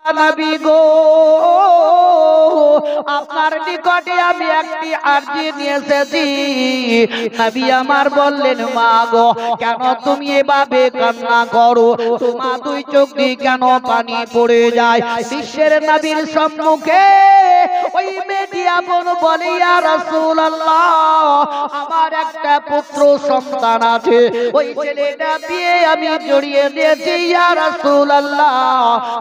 নবী গো, আপনার নিকটে আমি একটি আরজি নিয়ে এসেছি। নবী আমার বললেন, মা গো, কেন তুমি এভাবে কান্না করো? তোমার দুই চোখ দিয়ে কেন পানি পড়ে যায়? বিশ্বের নবীর সম্মুখে ওই মেয়েটি আপন বলে, ইয়া রাসূলুল্লাহ, আমার একটা পুত্র সন্তান আছে, ওই ছেলেটা বিয়ে আমি জড়িয়ে দিয়েছি ইয়া রাসূলুল্লাহ,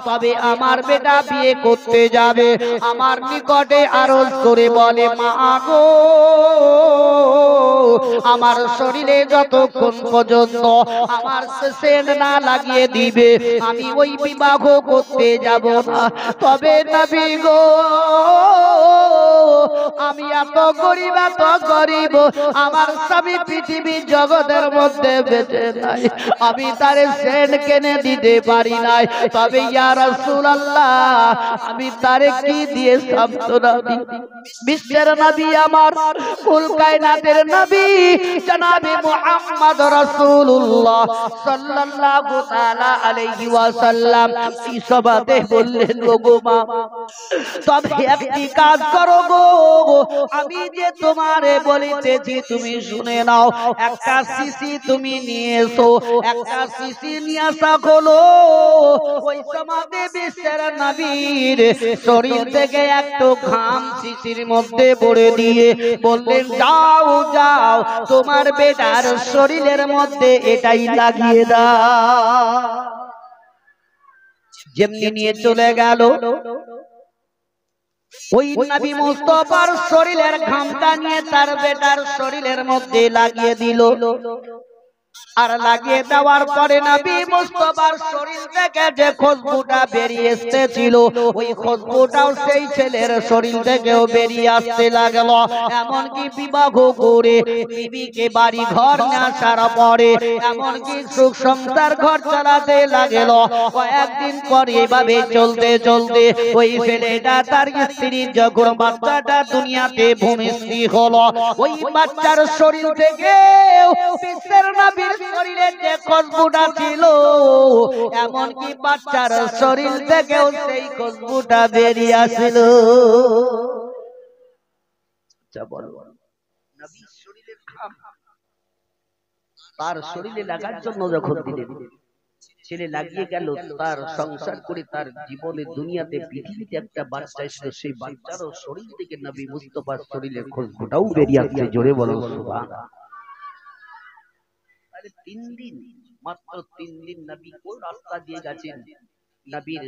তবে আমার বেটা বিয়ে করতে যাবে। আমার নিকটে আরজ করে বলে, মা গো, আমার শরীরে যতক্ষণ পর্যন্ত আমার সেন্ট না লাগিয়ে দিবে আমি ওই বিবাহ করতে যাব না। তবে নবী গো, আমি এত গরিব, আমার স্বামী পৃথিবীর জগতের মধ্যে বেঁচে নাই, আমি তার সেন্ট কিনে দিতে পারি নাই। তবে ইয়া রাসূলুল্লাহ, আমি তারে কি দিয়ে সান্ত্বনা দিই? বিশ্বের নবী আমার, কুল কায়নাতের নবী জনাবে মুহাম্মদ রাসূলুল্লাহ সাল্লাল্লাহু তাআলা আলাইহি ওয়াসাল্লাম এই সভাতে বললেন, ওগো মা, তবে একটি কাজ করো গো, আমি যে তোমারে বলিতেছি তুমি শুনে নাও। একটা শিশি তুমি নিয়ে এসো, একটা শিশি নিয়ে আসা হলো। ওই সমাজে বিশ্বের নবীর শরীর থেকে একটু ঘাম শিশির মধ্যে ভরে দিয়ে বললেন, যাও যাও, তোমার বেটার শরীরের মধ্যে এটাই লাগিয়ে দাও। যেমনি নিয়ে চলে গেল, ওই নবী মুস্তাফার শরীরের ঘামটা নিয়ে তার বেটার শরীরের মধ্যে লাগিয়ে দিল। আর লাগিয়ে দেওয়ার পরে নবী মুস্তাফার শরীর থেকে যে খুশবুটা বেরিয়ে এসেছিল, ওই খুশবুটাও সেই ছেলের শরীর থেকেও বেরিয়ে আসতে লাগলো। এমনকি বিবাহ করে বিবিকে বাড়ি ঘর নিয়ে আসার পরে এমনকি সুখ সংসার ঘর চালাতে লাগলো। কয়েকদিন পরে এভাবে চলতে চলতে ওই ছেলেটা তার স্ত্রীর যখন বাচ্চাটা দুনিয়াতে ভূমিষ্ঠ হলো, ওই বাচ্চার শরীর থেকে বিশ্বের নবীর শরীরে যে খুশবুটা ছিল, এমনকি বাচ্চার শরীর থেকেও সেই খুশবুটা বেরিয়ে আসছিল। নবীর শরীরের ঘাম তার শরীরে লাগার জন্য যখন দিলেন, ছেলে লাগিয়ে গেল, তার সংসার করে তার জীবনে দুনিয়াতে পৃথিবীতে একটা বাচ্চা এসেছিল, সেই বাচ্চারও শরীর থেকে নবী মুস্তাফার শরীরের খুশবুটাও বেরিয়ে আসছে। জোরে বলো সুবহানাল্লাহ। 3 দিন, মাত্র 3 দিন নবী কোন রাস্তা দিয়ে গেছেন, নবীর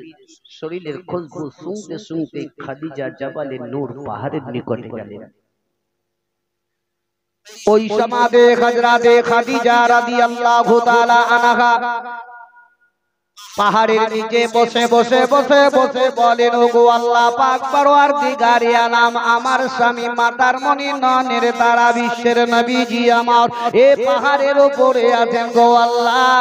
শরীরের খুশবু শুনতে শুনতে খাদিজা জাবালে নূর পাহাড়ের নিকটে গেলেন। ওই সমাদে হযরতে খাদিজা রাদিয়াল্লাহু তাআলা আনহা পাহাড়ের নিচে বসে বসে বসে বসে বলেন, ওগো আল্লাহ পাক পরওয়ারদিগারে আলাম, আমার স্বামী মাতার মনি ননের তারা বিশ্বের নবীজি আমার এ পাহাড়ের উপরে আছেন গো আল্লাহ,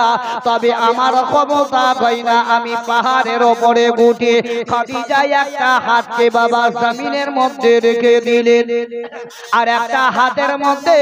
তবে আমার ক্ষমতা হয় না আমি পাহাড়ের উপরে উঠে। খাদিজা একটা হাতকে বাবা জমিনের মধ্যে রেখে দিলেন, আর একটা হাতের মধ্যে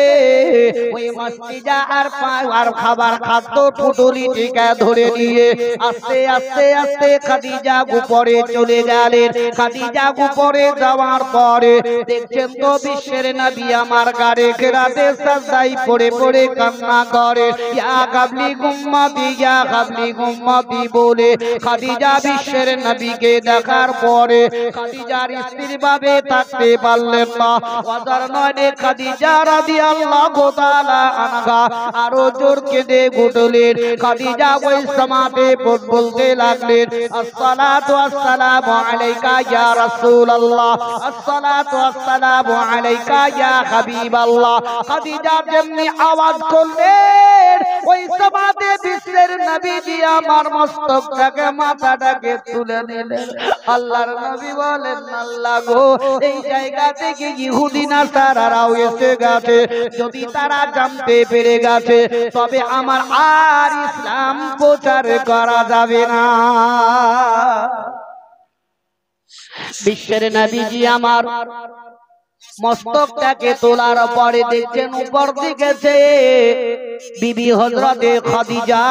ওই মসজিদা আর খাবার খাদ্য পুটুলি টিকা ধরে নিয়ে আস্তে আস্তে আস্তে খাদিজা উপরে চলে গেলেন। খাদিজা উপরে যাওয়ার পরে দেখছেন তো বিশ্বের নবী আমার গাড়ে খেরাতে সাজদায় পড়ে পড়ে কান্না করে, ইয়া গাবলি গুম্মাতি, ইয়া গাবলি গুম্মাতি বলে খাদিজা বিশ্বের নবীকে দেখার পরে খাদিজার স্ত্রী ভাবে থাকতে পারলেন না। ওয়াজার নয় খাদিজা রাদিয়াল্লাহু তাআলা আনহা আরো জোর কেঁদে উঠলেন। খাদিজা ওই সমাতে বলতে লাগলেন, আসসালাতু আসসালামু আলাইকা ইয়া রাসূলুল্লাহ, আসসালাতু আসসালামু আলাইকা ইয়া হাবিবাল্লাহ। খাদিজা যেমনি আওয়াজ করলেন, ওই সমাতে বিশ্বের নবীজি আমার মস্তকটাকে মাথাটাকে তুলে নিলেন। আল্লাহর নবী বলেন, আল্লাহ গো, এই জায়গা থেকে ইহুদি নাসারারাও এসে গেছে, যদি তারা জানতে পেরে গেছে তবে আমার আর ইসলাম প্রচার করা যাবে না। বিশ্বের নবীজি আমার মস্তকটাকে তোলার পরে দেখছেন উপর দিকে বিবি হযরতে খাদিজা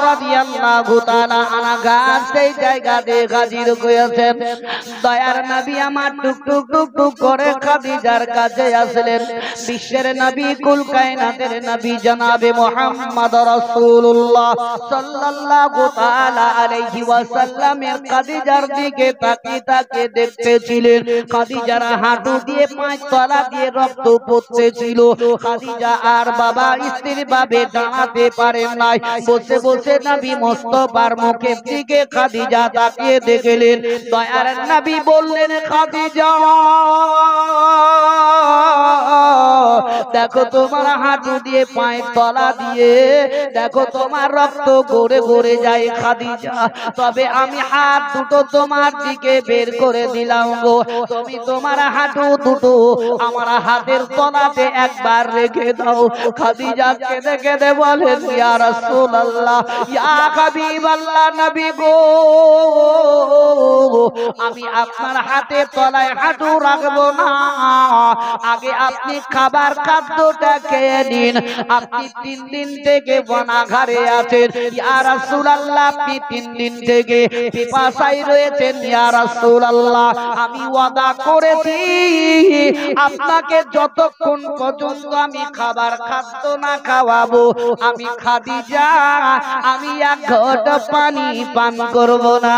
রাদিয়াল্লাহু তাআলা আনহা সেই জায়গাতে হাজির হয়েছেন। দয়ার নবী আমার টুক টুক টুক টুক করে খাদিজার কাছে আসলেন। বিশ্বের নবী কুল কায়নাতের নবী জনাবে মুহাম্মদ রাসূলুল্লাহ সাল্লাল্লাহু তাআলা আলাইহি ওয়াসাল্লামের খাদিজার দিকে তাকিয়ে দেখতেছিলেন। খাদিজার হাঁটু দিয়ে পাঁচ তলা দিয়ে রক্ত পড়তেছিল। খাদিজা আর বাবা স্ত্রীর ভাবে দাঁড়াতে পারেন নাই। বসে বসে নবী মুস্তাফার মুখের দিকে খাদিজা তাকিয়ে দেখলেন। দয়ার নবী বললেন, খাদিজা দেখো তোমার হাঁটু দিয়ে পায়ের তলা দিয়ে দেখো তোমার রক্ত গড়ে গড়ে যায় খাদিজা, তবে আমি হাত দুটো তোমার দিকে বের করে দিলাম গো, তুমি তোমার হাঁটু দুটো আমার হাতের তলাতে একবার রেখে দাও। খাদিজা কেঁদে কেঁদে বলেন, ইয়া রাসূলুল্লাহ, ইয়া হাবিবাল্লাহ, নবী গো, আমি আপনার হাতের তলায় হাঁটু রাখবো না, আগে আপনি খাবার খাদ্যটা খেয়ে নিন। আপনি 3 দিন থেকে বনাঘারে আছেন ইয়া রাসূলুল্লাহ, আপনি 3 দিন থেকে পিপাসায় রয়েছেন ইয়া রাসূলুল্লাহ। আমি ওয়াদা করেছি আপনাকে যতক্ষণ পর্যন্ত আমি খাবার খাদ্য না খাওয়াবো আমি খাদিজা আমি এক ঘট পানি পান করব না।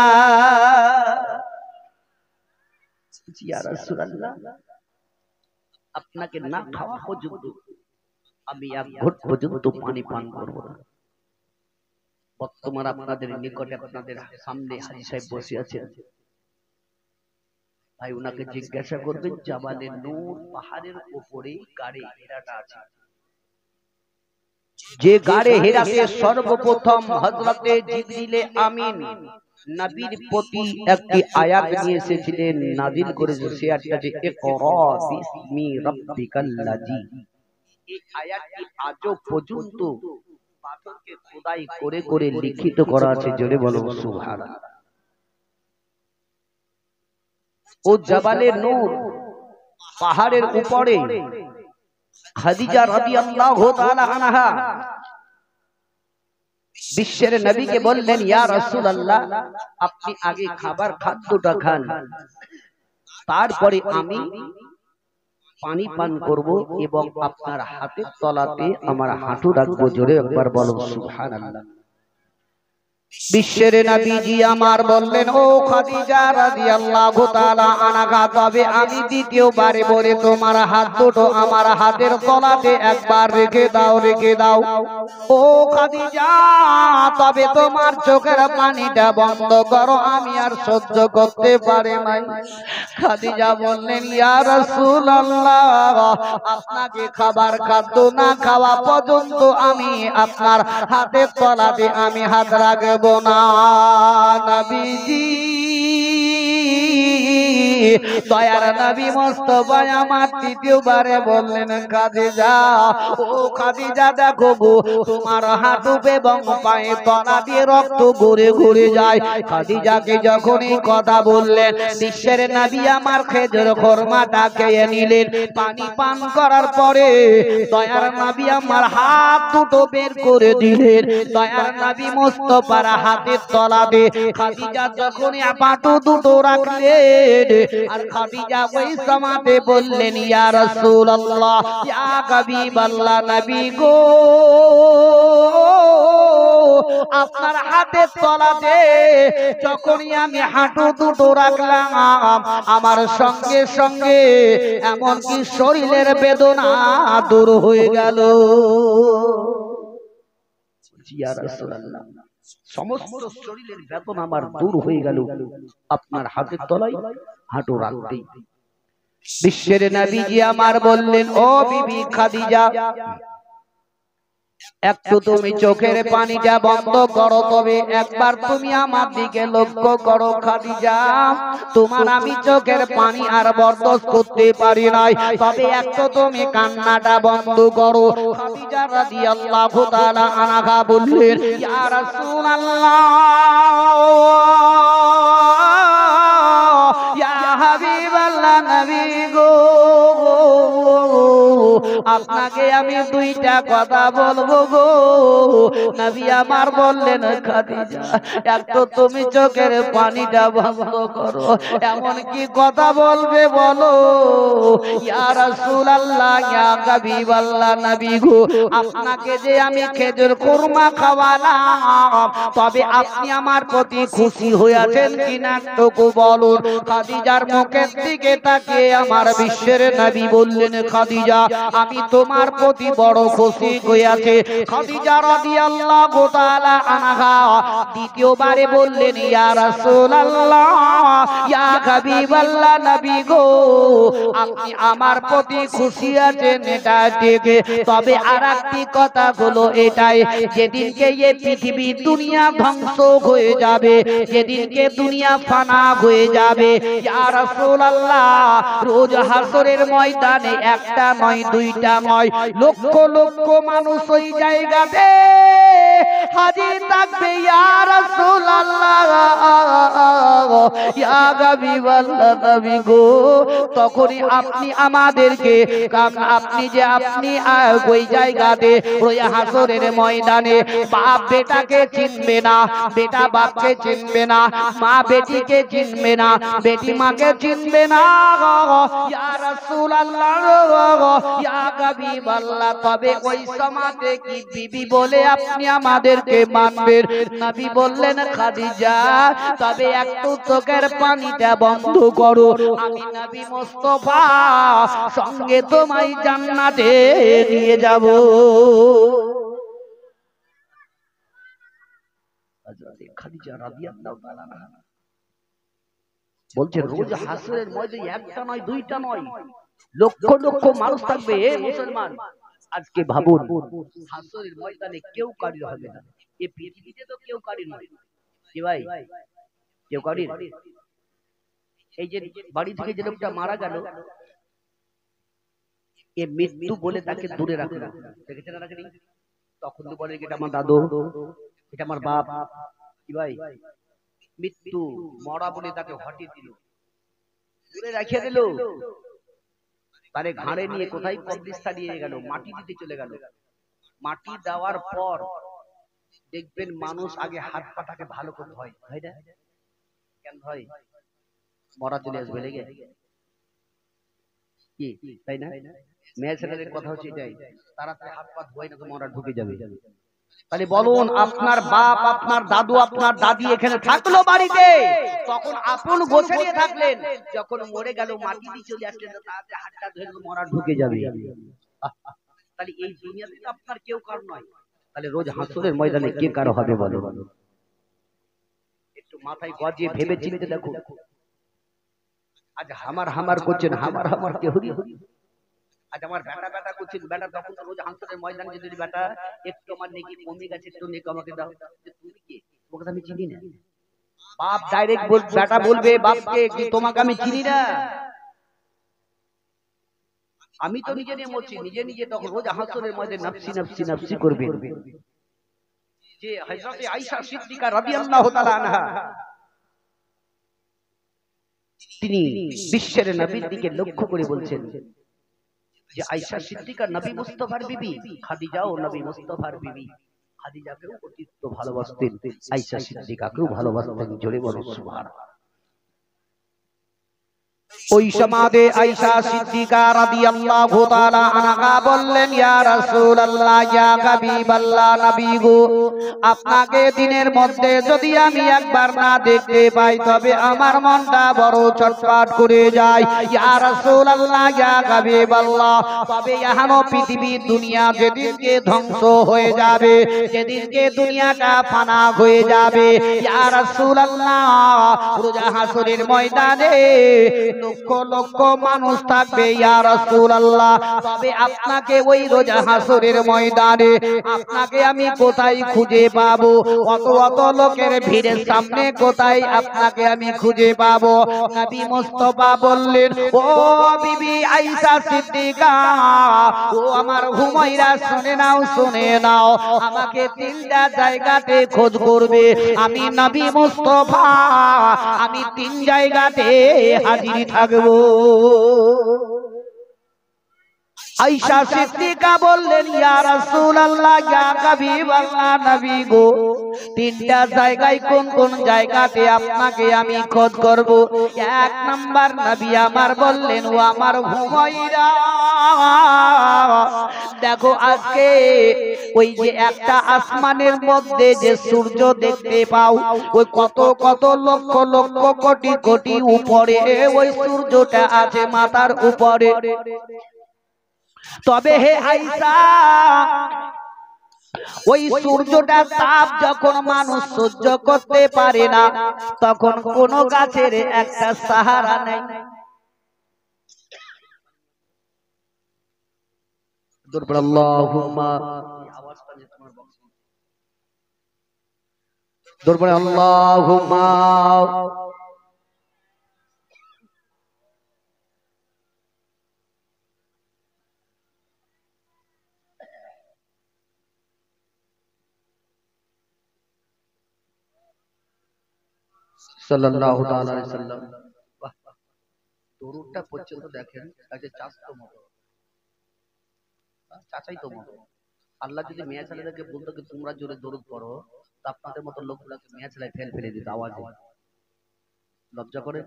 ইয়া রাসূলুল্লাহ, আপনাকে না খাওয়া পর্যন্ত আমি এক ঘট পর্যন্ত পানি পান করব না। বর্তমান আপনাদের নিকটে আপনাদের সামনে হাজী সাহেব বসে আছেন, ভাই ওনাকে জিজ্ঞাসা করবেন জাবালে নূর পাহাড়ের উপরে গাড়ে হেরাটা আছে, যে গাড়ে হেরাতে সর্বপ্রথম হযরতে জিবরিলে আমিন নবীর প্রতি একটি আয়াত নিয়ে এসেছিলেন, নাযিল করেছে, সে আয়াতটি ইকরা বিসমি রাব্বিকাল্লাযী। এই আয়াতটি আজও পর্যন্ত পাথরকে খোদাই করে করে লিখিত করা আছে, জোরে বলো সুবহানাল্লাহ। ও জাবালে নূর পাহাড়ের উপরে খাদিজা রাদিয়াল্লাহু তাআলা আনহা বিশ্বের নবীকে বললেন, ইয়া রাসূলুল্লাহ, আপনি আগে খাবার খাদ্যটা খান, তারপরে আমি পানি পান করব এবং আপনার হাতের তলাতে আমার হাঁটু রাখবো। জোরে একবার বলো সুবহানাল্লাহ। বিশ্বের নবীজি আমার বললেন, ও খাদিজা রাদিয়াল্লাহু তাআলা আনহা, তবে আমি দ্বিতীয়বারে বলে তোমার হাত দুটো আমার হাতের তলাতে একবার রেখে দাও, রেখে দাও। ও খাদিজা, তবে তোমার চোখের পানিটা বন্ধ করো, আমি আর সহ্য করতে পারি নাই। খাদিজা বললেন, ইয়া রাসূলুল্লাহ, আপনাকে খাবার খাদ্য না খাওয়া পর্যন্ত আমি আপনার হাতের তলাতে আমি হাত রাখবো না। নবীজি দয়ার নবী মুস্তাফা আমার তৃতীয়বারে বললেন, খাদিজা, ও খাদিজা দেখো গো, তোমার হাঁটু এবং পায়ে তলা দিয়ে রক্ত ঘুরে ঘুরে যায়। খাদিজাকে যখন এই কথা বললেন, বিশ্বের নবী আমার খেজুর খোরমাটা খেয়ে নিলেন। পানি পান করার পরে দয়ার নবী আমার হাত দুটো বের করে দিলেন। দয়ার নবী মুস্তাফার হাতের তলাতে খাদিজা যখন হাঁটু দুটো রাখলেন, আর খাদিজা ওই সময়তে বললেন, ইয়া রাসূলুল্লাহ, ইয়া হাবিবাল্লাহ, নবী গো, আপনার হাতের তলাতে যখনই আমি হাঁটু দুটো রাখলাম আমার সঙ্গে সঙ্গে এমনকি শরীরের বেদনা দূর হয়ে গেল। ইয়া রাসূলুল্লাহ, সমস্ত শরীরের বেদনা আমার দূর হয়ে গেল আপনার হাতের তলায় হাঁটু রাখতেই। বিশ্বের নবীজি আমার বললেন, ও বিবি খাদিজা, একটু তুমি চোখের পানিটা বন্ধ করো, তবে একবার তুমি আমার দিকে লক্ষ্য করো। খাদিজা, তোমার আমি চোখের পানি আর বরদাস্ত করতে পারি নাই, তবে একটু তুমি কান্নাটা বন্ধ করো। খাদিজা রাদিয়াল্লাহু তাআলা আনহা বললেন, ইয়া রাসূলুল্লাহ, ইয়া হাবিবাল্লাহ, নবী গো, আপনাকে আমি দুইটা কথা বলবো গো। নবী আমার বললেন খাদিজা এক তো তুমি চোখের পানিটা বন্ধ করো, এমন কি কথা বলবে বলো। ইয়া রাসূলুল্লাহ ইয়া হাবিবাল্লাহ নবী গো, আপনাকে যে আমি খেজুর কুরমা খাওয়ালাম তবে আপনি আমার প্রতি খুশি হয়েছেন কিনা একটু বলুন। খাদিজার মুখের দিকে তাকিয়ে আমার বিশ্বের নবী বললেন খাদিজা আমি তোমার প্রতি বড় খুশি হয়েছে। খাদিজা রাদিয়াল্লাহু তাআলা আনহা দ্বিতীয়বারে বললেন ইয়া রাসূলুল্লাহ ইয়া হাবিবাল্লাহ নবী গো, আপনি আমার প্রতি খুশি আছেন এটা ঠিক, তবে আরেকটি কথা হলো এটাই, যেদিনকে এই পৃথিবী দুনিয়া ধ্বংস হয়ে যাবে, যেদিনকে দুনিয়া ফানা হয়ে যাবে, ইয়া রাসূলুল্লাহ রোজ হাসরের ময়দানে একটা নয় দুইটা নয় লক্ষ লক্ষ মানুষ ওই জায়গাতে হাজির থাকবে ইয়া রাসূলুল্লাহ ইয়া হাবিবাল্লাহ নবী গো। তখনই আপনি আমাদেরকে আপনি যে আপনি ওই জায়গাতে ওই হাসরের ময়দানে বাপ বেটাকে চিনবে না, বেটা বাপকে চিনবে না, মা বেটিকে চিনবে না, বেটি মাকে চিনবে না ইয়া রাসূলুল্লাহ ইয়া হাবিবাল্লাহ। তবে ওই সমাজে কি বিবি বলে আপনি আমাদেরকে মানবেন? নবী বললেন খাদিজা তবে একটু চোখের পানিটা বন্ধ করো, আমি নবী মুস্তাফা সঙ্গে তোমায় জান্নাতে নিয়ে যাব। খাদিজা রাদিয়াল্লাহু তাআলা বলছে রোজ হাসরের ময়দানে একটা নয় দুইটা নয় লক্ষ লক্ষ মানুষ থাকবে। এ মুসলমান আজকে ভাবুন হাসরের ময়দানে কেউ কারি হবে না, এই পৃথিবীতে তো কেউ কারি নয় কি ভাই, কেউ কারি। এই যে বাড়ি থেকে যে লোকটা মারা গেল এ মৃত্যু বলে তাকে দূরে রাখলো, দেখেছেন না রাখেনি? তখন তো বলে এটা আমার দাদু, এটা আমার বাপ কি ভাই, মৃত্যু মরা বলে তাকে হটিয়ে দিল, দূরে রাখিয়ে দিল। তারে ঘাড়ে নিয়ে কোথায় কবরস্থানে নিয়ে গেল, মাটি দিতে চলে গেল। মাটি দেওয়ার পর দেখবেন মানুষ আগে হাত পাটাকে ভালো করে ধয়, তাই না? কেন ধয়? মরা চলে আসবে লেগে কি, তাই না? মেয়ে ছেলেদের কথা হচ্ছে এটাই, তাড়াতাড়ি হাত পা ধোয় না তো মরা ঢুকে যাবে। তাহলে বলুন আপনার বাপ আপনার দাদু আপনার দাদি এখানে থাকলো বাড়িতে, তখন আপন গোছে নিয়ে থাকলেন, যখন মরে গেল মাটি দিয়ে চলে আসলেন তাতে হাতটা ধরে মরা ঢুকে যাবে। তাহলে এই দুনিয়াতে আপনার কেউ কার নয়, তাহলে রোজ হাসরের ময়দানে কে কার হবে বলো? একটু মাথায় গজিয়ে ভেবে চিন্তে দেখো। আজ হামার হামার করছেন, হামার হামার কে হরি হরি। আজ আমার বেটা বেটা করছেন, বেটা তখন রোজ হাসরের ময়দানে যদি বেটা একটু আমার নেকি কমে গেছে একটু নেকি আমাকে দাও, তুমি কে? তোমাকে আমি চিনি না। বাপ ডাইরেক্ট বেটা বলবে বাপকে কি তোমাকে আমি চিনি না, আমি তো নিজে নিয়ে মরছি নিজে নিজে। তখন রোজ হাসরের ময়দানে নফসি নফসি নফসি করবে। যে হযরত আয়েশা সিদ্দিকা রাদিয়াল্লাহু তাআলা আনহা তিনি বিশ্বের নবীর দিকে লক্ষ্য করে বলছেন যে আয়েশা সিদ্দিকা নবী মুস্তাফার বিবি, খাদিজাও নবী মুস্তাফার বিবি। খাদিজাকেও অতিরিক্ত ভালোবাসতেন, আয়েশা সিদ্দিকাকেও ভালোবাসতেন। জোরে বলো সুবহানাল্লাহ। ওই সমাজে আয়েশা সিদ্দিকা রাদিয়াল্লাহু তাআলা আনহা বললেন ইয়া রাসূলুল্লাহ ইয়া হাবিবাল্লাহ নবী গো, আপনাকে দিনের মধ্যে যদি আমি একবার না দেখতে পাই তবে আমার মনটা বড় ছটফট করে যায়। ইয়া রাসূলুল্লাহ ইয়া হাবিবাল্লাহ, তবে এখনো পৃথিবী দুনিয়া যেদিনকে ধ্বংস হয়ে যাবে, যেদিনকে দুনিয়াটা ফানা হয়ে যাবে, ইয়া রাসূলুল্লাহ রোজ হাসরের ময়দানে লক্ষ লক্ষ মানুষ থাকবে ইয়া রাসূলুল্লাহ, তবে আপনাকে ওই রোজ হাসরের ময়দানে আপনাকে আমি কোথায় খুঁজে পাবো? অত অত লোকের ভিড়ের সামনে কোথায় আপনাকে আমি খুঁজে পাবো? নবী মুস্তাফা বললেন ও বিবি আয়েশা সিদ্দিকা, ও আমার হুমায়রা শুনে নাও শুনে নাও, আমাকে তিনটা জায়গাতে খোঁজ করবে। আমি নবী মুস্তাফা আমি তিন জায়গাতে হাজির থাকবো। আয়েশা সিদ্দিকা বললেন, ইয়া রাসূলুল্লাহ, ইয়া হাবিবাল্লাহ, নবী গো, তিনটা জায়গায় কোন কোন জায়গাতে আপনাকে আমি খোঁজ করব? এক নাম্বার নবী আমার বললেন, ও আমার হুমায়রা, দেখো আজকে ওই যে একটা আসমানের মধ্যে যে সূর্য দেখতে পাও, ওই কত কত লক্ষ লক্ষ কোটি কোটি উপরে ওই সূর্যটা আছে মাথার উপরে। তবে হে আয়েশা, ওই সূর্যটা তাপ যখন মানুষ সহ্য করতে পারে না, তখন কোন গাছের একটা সাহারা নেই। আল্লাহুম্মা দরবারে আল্লাহুম্মা সাল্লাল্লাহু তাআলা আলাইহি সাল্লাম। বাহ, দরুদটা পর্যন্ত দেখেন, আজকে চাচতো মতো, চাচাই তো মতো। আল্লাহ যদি মেয়ে ছেলেদেরকে বলতো কি তোমরা জোরে দরুদ পড়ো, তা আপনাদের মতো লোকগুলোকে মেয়ে ছেলে ফেলে দিত আওয়াজে। লজ্জা করে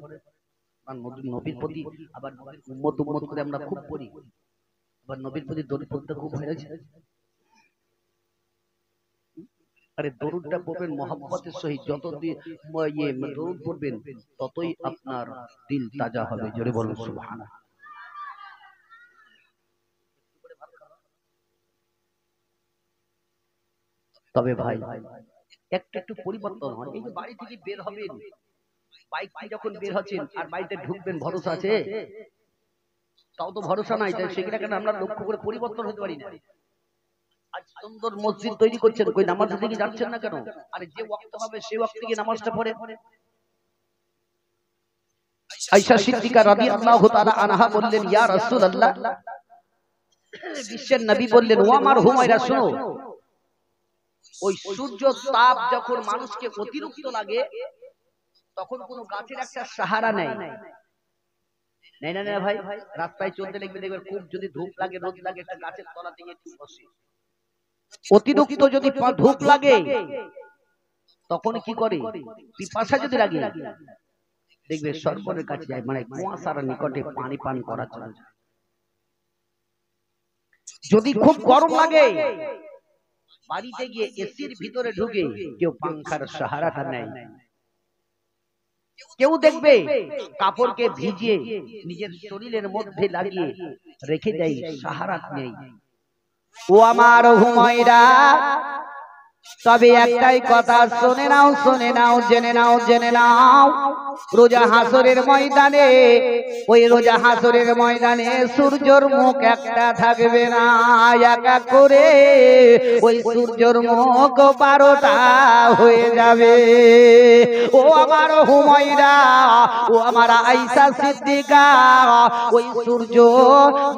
নবীর প্রতি, আবার উম্মত উম্মত করে আমরা খুব পড়ি, আবার নবীর প্রতি দরুদ পড়তে খুব ভয় হয়েছে। আরে দরুদটা পড়বেন মহব্বতের সহিত, যত দরুদ পড়বেন ততই আপনার দিল তাজা হবে। জোরে বলুন সুবহানাল্লাহ। তবে ভাই একটু একটু পরিবর্তন হয়। এই যে বাড়ি থেকে বের হবেন, বাইক যখন বের হচ্ছেন আর বাড়িতে ঢুকবেন, ভরসা আছে? তাও তো ভরসা নাই। তাই সেটাকে আমরা লক্ষ্য করে পরিবর্তন হতে পারি না। আজ সুন্দর মসজিদ তৈরি করছেন, কই নামাজের দিকে যাচ্ছেন না কেন? আরে যে ওয়াক্ত হবে সেই ওয়াক্তে গিয়ে নামাজটা পড়ে। আয়েশা সিদ্দিকা রাদিয়াল্লাহু তাআলা আনহা বললেন, ইয়া রাসূলুল্লাহ, বিশ্বের নবী বললেন, ও আমার হুমায়রা শোনো, ওই সূর্য তাপ যখন মানুষকে অতিরিক্ত লাগে, তখন কোন গাছের একটা সাহারা নেই। নেই না ভাই, রাস্তায় চলতে দেখবেন খুব যদি ধূপ লাগে, রোদ লাগে, একটা গাছের তলা দিয়ে একটু বসে। অতিরিক্ত যদি ধূপ লাগে তখন কি করে? পিপাসা যদি লাগে দেখবে সরবরের কাছে যায়, মানে কুয়াশার নিকটে পানি পান করার জন্য। যদি খুব গরম লাগে বাড়িতে গিয়ে এসির ভিতরে ঢুকে কেউ পাংখার সাহারাটা নেয়। কেউ দেখবে কাপড়কে ভিজিয়ে নিজের শরীরের মধ্যে লাগিয়ে রেখে দেয়, সাহারা নেই। ও আমার হুমায়রা, তবে একটাই কথা শুনে নাও, শুনে নাও, জেনে নাও, জেনে নাও, রোজা হাসরের ময়দানে, ওই রোজা হাসরের ময়দানে সূর্যের মুখ একটা থাকবে না, এক এক করে ওই সূর্যের মুখ 12টা হয়ে যাবে। ও আমার হুমায়রা, ও আমার আয়েশা সিদ্দিকা, ওই সূর্য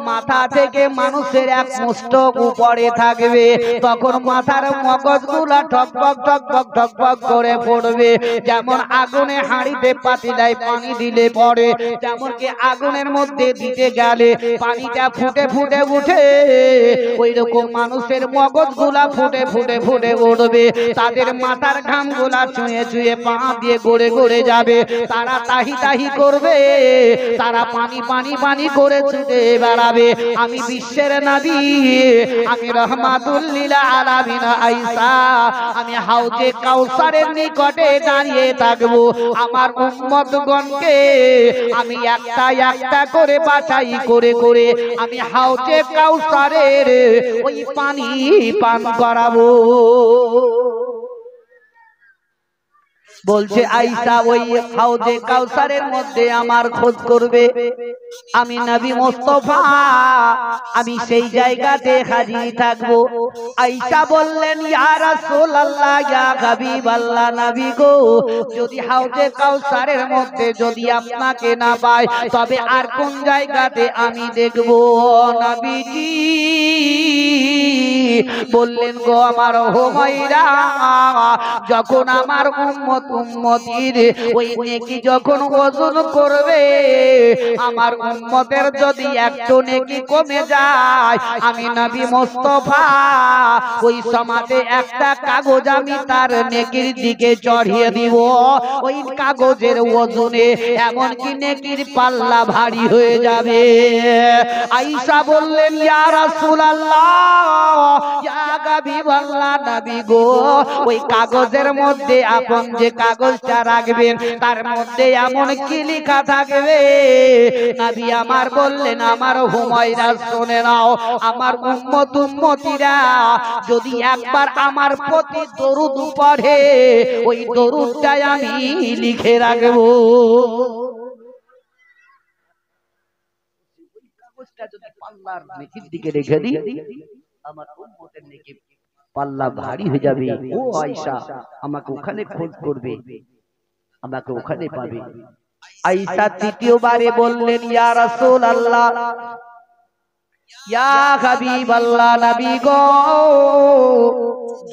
মাথা থেকে মানুষের এক মুষ্ট উপরে থাকবে, তখন মাথার মগজগুলা ঠকঠক ঠকঠক ঠকঠক করে পড়বে। যেমন আগুনে হাঁড়িতে পাতিলায় পানি দিলে পড়ে, যেমন কি আগুনের মধ্যে দিতে গেলে পানিটা ফুটে ফুটে উঠে, ওই রকম মানুষের মগজগুলা ফুটে ফুটে ফুটে উঠবে। তাদের মাথার ঘামগুলা চুয়ে চুয়ে পা দিয়ে গড়ে গড়ে যাবে। তারা তাহি তাহি করবে, তারা পানি পানি পানি করে ছুটে বেড়াবে। আমি বিশ্বের নবী, আমি রহমাতুল লিল আলামিন আয়েশা, আমি হাউজে কাউসারের নিকটে দাঁড়িয়ে থাকবো। আমার উম্মতগণকে আমি একটা একটা করে বাছাই করে করে আমি হাউজে কাউসারের ওই পানি পান করাবো। বলছে আয়েশা, ওই হাউজে কাউসারের মধ্যে আমার খোঁজ করবে। আমি নবী মুস্তাফা, আমি সেই জায়গাতে হাজির থাকবো। আয়েশা বললেন, ইয়া রাসূলুল্লাহ, ইয়া হাবিবাল্লাহ, নবী গো, যদি হাউজে কাউসারের মধ্যে যদি আপনাকে না পাই, তবে আর কোন জায়গাতে আমি দেখবো? নবীজি বললেন, গো আমার হুমায়রা, যখন আমার উম্মত উম্মতির ওই নেকি যখন ওজন করবে, আমার উম্মতের যদি একটু নেকি কমে যায়, আমি নবী মুস্তাফা ওই সমাজে একটা কাগজ আমি তার নেকির দিকে চড়িয়ে দিব। ওই কাগজের ওজনে এমন কি নেকির পাল্লা ভারী হয়ে যাবে। আয়েশা বললেন, ইয়া রাসূলুল্লাহ, ইয়া হাবিবাল্লাহ, নবী গো, ওই কাগজের মধ্যে আপন যে কাগজটা রাখবেন তার মধ্যে এমন কি লেখা থাকবে? নবী আমার বললেন, আমার হুমায়রা শুনে নাও, আমার উম্মতিরা যদি একবার আমার প্রতি দরুদ পড়ে, ওই দরুদটাই আমি লিখে রাখবো। কাগজটা যদি পাল্লার নেকির দিকে রেখে দিই, আমার উম্মতের নেকি পাল্লা ভারী হয়ে যাবে। ও আয়েশা, আমাকে ওখানে খোঁজ করবে, আমাকে ওখানে পাবে। আয়েশা তৃতীয়বারে বললেন, ইয়া রাসূলুল্লাহ, ইয়া হাবিবাল্লাহ, নবী গো,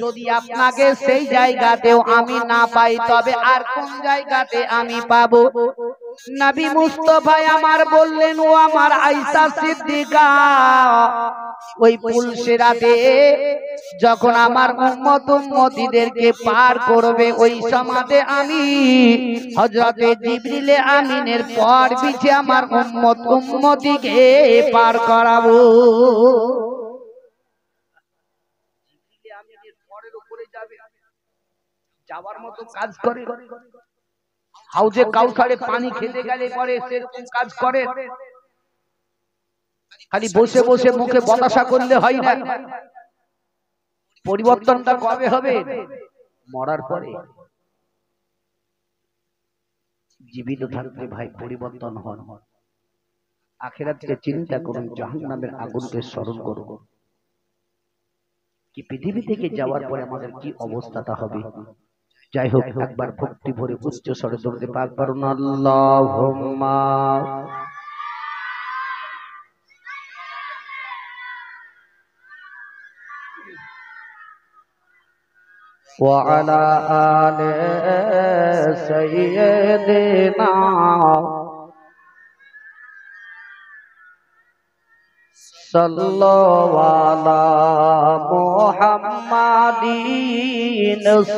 যদি আপনাকে সেই জায়গাতেও আমি না পাই, তবে আর কোন জায়গাতে আমি পাবো? নবী মুস্তাফা আমার বললেন, ও আমার আয়েশা সিদ্দিকা, ওই পুলসিরাতে যখন আমার উম্মতিদেরকে পার করবে, ওই সমাজে আমি হযরতে জিবরিল আমিনের পর পিছে আমার উম্মতিকে পার করাবো। জিবরিল আমিনের পরের উপরে যাবে, যাওয়ার মতো কাজ করে। হাউজে কাউসারে পানি খেতে গেলে পরে সেরকম কাজ করে। খালি বসে বসে মুখে বতাসা করলে হয় না। পরিবর্তনটা কবে হবে? মরার পরে। জীবিত থাকতে ভাই পরিবর্তন হন। আখিরাতকে চিন্তা করুন, জাহান্নামের আগুনকে স্মরণ করুন। কি পৃথিবী থেকে যাওয়ার পরে আমাদের কি অবস্থাটা হবে? যাই হোক, একবার ভক্তি ভরে উচ্চ স্বরে দরুদ পাক পড়ুন, আল্লাহুম্মা ওয়া আলা আলি সাইয়্যিদিনা সাল্লাল্লাহু আলা মুহাম্মাদিন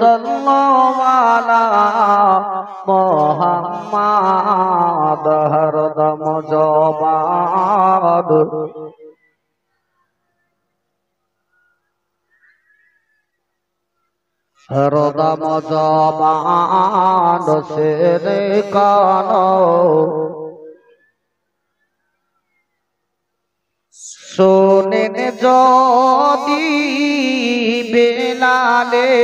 সাল্লাল্লাহু আলা মুহাম্মাদ হরদম জবাদ হরদম জবাদ সেরে কানো শোনেন যদি বেলালের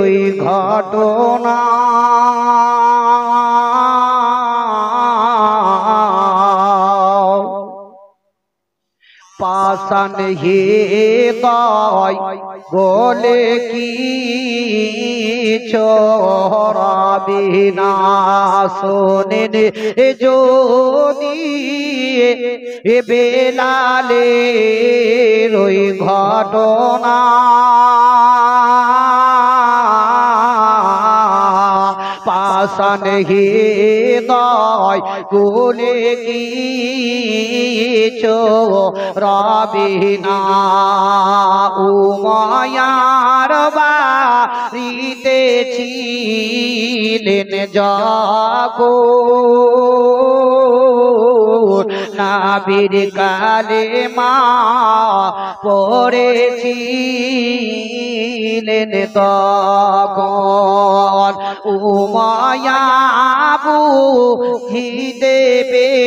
ওই ঘটনা, পাষাণ হৃদয় বলে কি ছড়াবে না, শোনেন যদি বেলালের ওই ঘটনা, পাষাণ হৃদয় বলে কি ছড়াবে না, উমায়ার বাড়িতে ছিলেন জাগো, নাবির কালেমা পড়েছিলেন তখন, উমায়াবু হিদেবের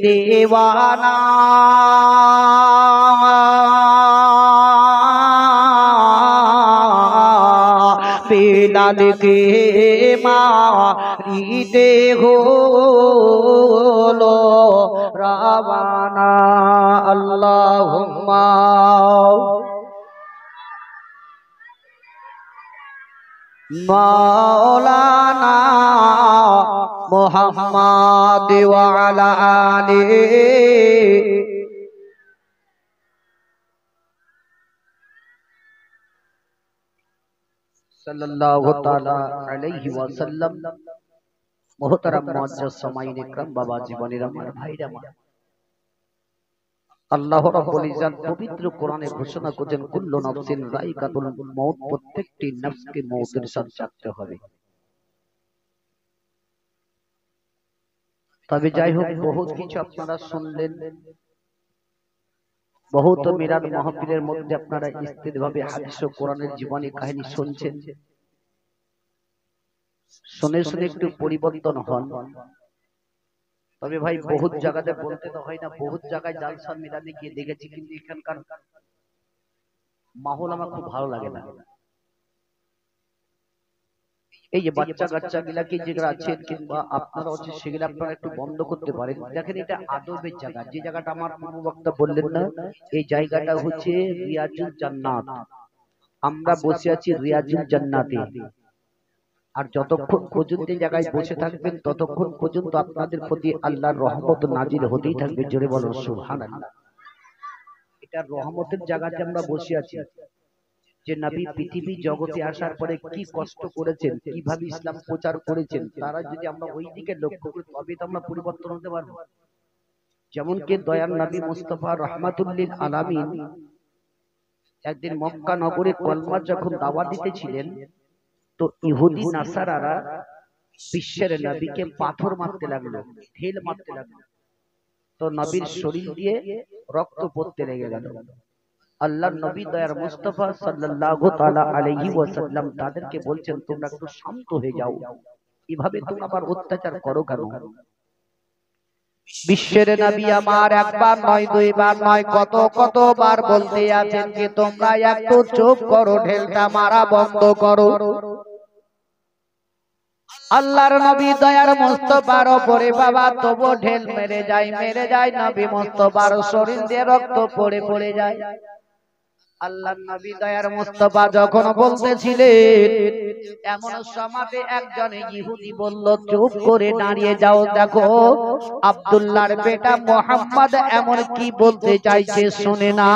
দেওয়ানা, বেলালকে মারিতে হলো রাওয়ানা। আল্লাহুম্মা মাওলানা মুহাম্মাদ ওয়া আলা আলিহি সাল্লাল্লাহু তাআলা আলাইহি ওয়াসাল্লাম। মুহতারাম মুআজ্জাজ সামাঈন ইকরাম, বাবা জীবনের আমার ভাইরা আমার, আল্লাহ রাব্বুল ইজ্জত পবিত্র কোরআনে ঘোষণা করেছেন কুল্লু নাফসিন যায়কাতুল মউত, প্রত্যেকটি নফসকে মউতের স্বাদ চাখতে হবে। তবে যাই হোক, বহুত কিছু আপনারা শুনলেন, বহুত মিলাদ মাহফিলের মধ্যে আপনারা স্থিরভাবে হাদিস ও কোরআনের জীবনী কাহিনী শুনছেন। শুনে শুনে একটু পরিবর্তন হন। তবে ভাই, বহুত জায়গাতে বলতে তো হয় না, বহুত জায়গায় জালসা মিলাদে গিয়ে দেখেছি, কিন্তু এখানকার মাহৌল আমার খুব ভালো লাগে না। এই যে বাচ্চা কাচ্চা গুলাকে যেগুলো আছেন কিংবা আপনারা হচ্ছে সেগুলো আপনারা একটু বন্ধ করতে পারেন। দেখেন, এটা আদবের জায়গা। যে জায়গাটা আমার পূর্ব বক্তা বললেন না, এই জায়গাটা হচ্ছে রিয়াজুল জান্নাত। আমরা বসে আছি রিয়াজুল জান্নাতে। আর যতক্ষণ পর্যন্ত এই জায়গায় বসে থাকবেন ততক্ষণ পর্যন্ত আপনাদের প্রতি আল্লাহর রহমত নাজিল হতেই থাকবে। জোরে বলুন সুবহানাল্লাহ। এটা রহমতের জায়গাতে আমরা বসে আছি। যে নবী পৃথিবী জগতে আসার পরে কি কষ্ট করেছেন, কিভাবে ইসলাম প্রচার করেছেন, তারা যদি আমরা ওই দিকে লক্ষ্য করি তবে তো আমরা পরিবর্তন হতে পারবো। যেমন কি দয়ার নবী মুস্তাফা রাহমাতুল লিল আলামিন একদিন মক্কা নগরে কলমা যখন দাওয়াত দিতেছিলেন, তো ইহুদি নাসারারা বিশ্বের নবীকে পাথর মারতে লাগলো, ঢেল মারতে লাগলো। তো নবীর শরীর দিয়ে রক্ত পড়তে লেগে গেল। আল্লাহর নবী দয়ার মুস্তাফা সাল্লাল্লাহু তাআলা আলাইহি ওয়াসাল্লাম তাদেরকে বলছেন, তোমরা একটু শান্ত হয়ে যাও, এভাবে তোমরা আবার অত্যাচার করো কেন? বিশ্বের নবী আমার একবার নয়, দুইবার নয়, কত কতবার বলতে আছেন যে তোমরা একটু চুপ করো, ঢেলটা মারা বন্ধ করো। আল্লাহর নবী দয়ার মুস্তাফার উপরে বাবা তবু ঢেল মেরে যায় নবী মুস্তাফার শরীর দিয়ে রক্ত পড়ে যায়। আল্লাহর নবী দয়ার মুস্তাফা যখন বলতেছিলেন, এমন সমাজে একজন ইহুদি বলল, চুপ করে দাঁড়িয়ে যাও, দেখো আব্দুল্লাহর বেটা মুহাম্মদ এমন কি বলতে চাইছে শুনে না।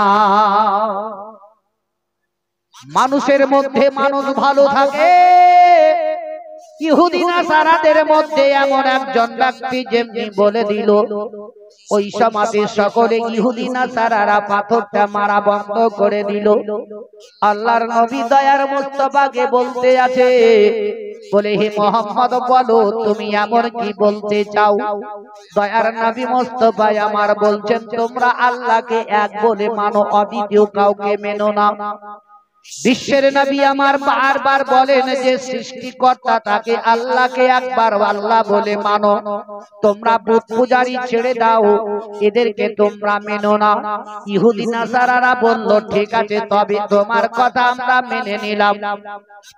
মানুষের মধ্যে মানুষ ভালো থাকে, ইহুদি নাসারাদের মধ্যে এমন একজন ব্যক্তি যেমনি বলে দিল, ওই সমাজে সকলে ইহুদি নাসারারা পাথরটা মারা বন্ধ করে দিল। আল্লাহর নবী দয়ার মুস্তাফাকে বলতে আছে, বলে হে মুহাম্মদ বলো তুমি এমন কি বলতে চাও? দয়ার নবী মুস্তাফা আমার বলছেন, তোমরা আল্লাহকে এক বলে মানো, অদ্বিতীয় কাউকে মেনো না। বিশ্বের নবী আমার বারবার বলেন যে সৃষ্টিকর্তা তাকে আল্লাহকে একবার আল্লাহ বলে মানো, তোমরা বুত পূজারি ছেড়ে দাও, এদেরকে তোমরা মেনো না। ইহুদি নাসারারা বলল, ঠিক আছে, তবে তোমার কথা আমরা মেনে নিলাম।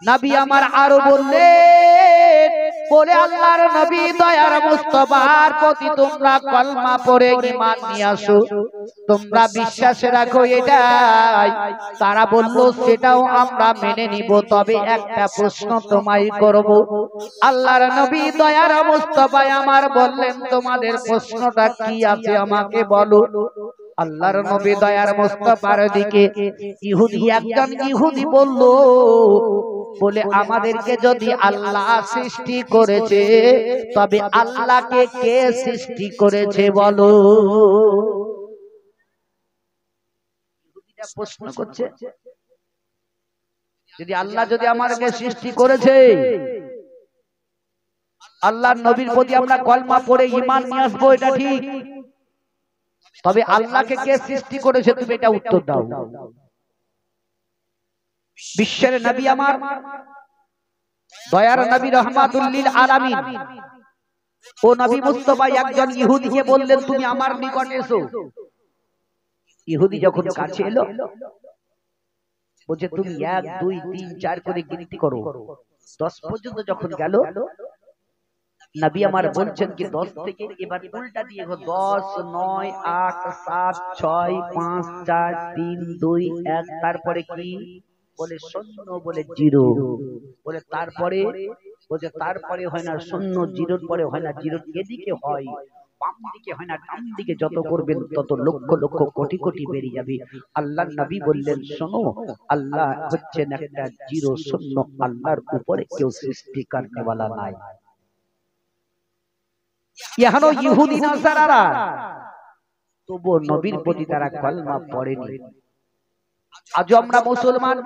নবী আমার আরো বললেন, বলে আল্লাহর নবী দয়ার মুস্তাফার প্রতি তোমরা কলমা পড়ে ঈমান নিয়ে আসো, তোমরা বিশ্বাস রাখো এটাই। তারা বলল, সেটাও আমরা মেনে নিব, তবে একটা প্রশ্ন তোমায় করব। আল্লাহর নবী দয়ার মুস্তাফা আমার বললেন, তোমাদের প্রশ্নটা কি আছে আমাকে বলো। আল্লাহর নবী দয়ার মুস্তাফার দিকে একজন ইহুদি বলল, বলে আমাদেরকে যদি আল্লাহ সৃষ্টি করেছে, তবে আল্লাহকে কে সৃষ্টি করেছে বলো। প্রশ্ন করছে, যদি আল্লাহ যদি আমাদেরকে সৃষ্টি করেছে, আল্লাহর নবীর প্রতি আমরা কলমা পড়ে ঈমান নিয়ে আসবো, এটা ঠিক, তবে আল্লাহকে কে সৃষ্টি করেছে তুমি এটা উত্তর দাও। বিশ্বের নবী আমার দয়ার নবী রাহমাতুল লিল আলামিন ও নবী মুস্তাফা একজন ইহুদিকে বললেন, তুমি আমার নিকট এসো। ইহুদি যখন কাছে এলো, বলছে তুমি 1 2 3 4 করে গিনতি করো, 10 পর্যন্ত যখন গেল, নবী আমার বলছেন কি 10 থেকে এবার উল্টা দিয়ে 10 9 8 7 6 5 4 3 2 1, তারপরে কি বলে? শূন্য, বলে জিরো, বলে তারপরে, বলছে তারপরে হয় না শূন্য, জিরোর পরে হয় না, জিরোর এদিকে হয়, বাম দিকে হয় না, ডান দিকে যত করবেন তত লক্ষ লক্ষ কোটি কোটি বেরিয়ে যাবে। আল্লাহর নবী বললেন, শোনো, আল্লাহ হচ্ছেন একটা জিরো শূন্য, আল্লাহর উপরে কেউ সৃষ্টি করনে वाला নাই। এখনো ইহুদি নাসারারা তবু নবীর প্রতি তারা কলমা পড়েনি। আজ আমরা মুসলমান,